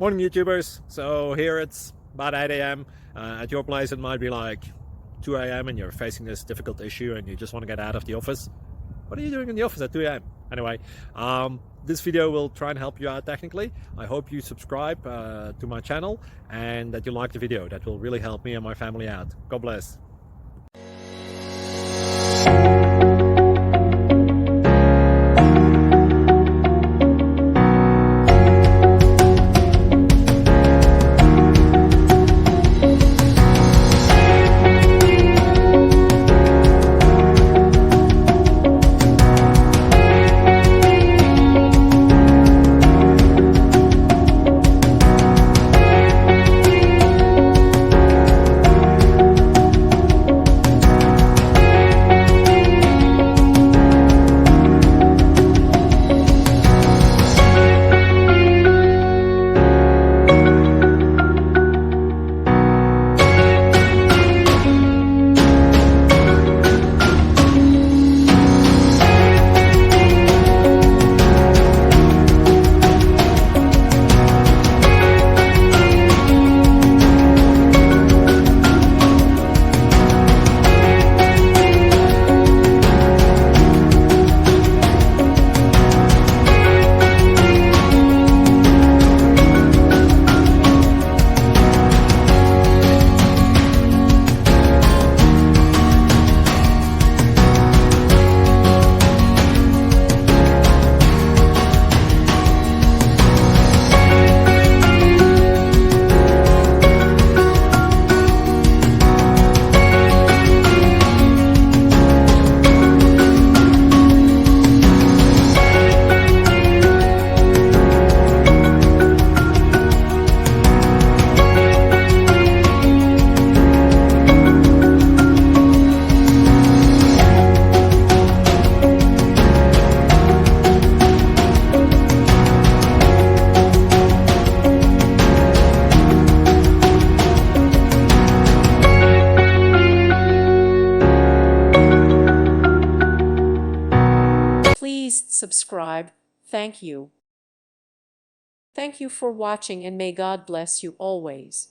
Morning YouTubers. So here it's about 8 a.m. At your place it might be like 2 a.m. and you're facing this difficult issue and you just want to get out of the office. What are you doing in the office at 2 a.m.? Anyway, this video will try and help you out technically. I hope you subscribe to my channel and that you like the video. That will really help me and my family out. God bless. Please subscribe. Thank you. Thank you for watching and may God bless you always.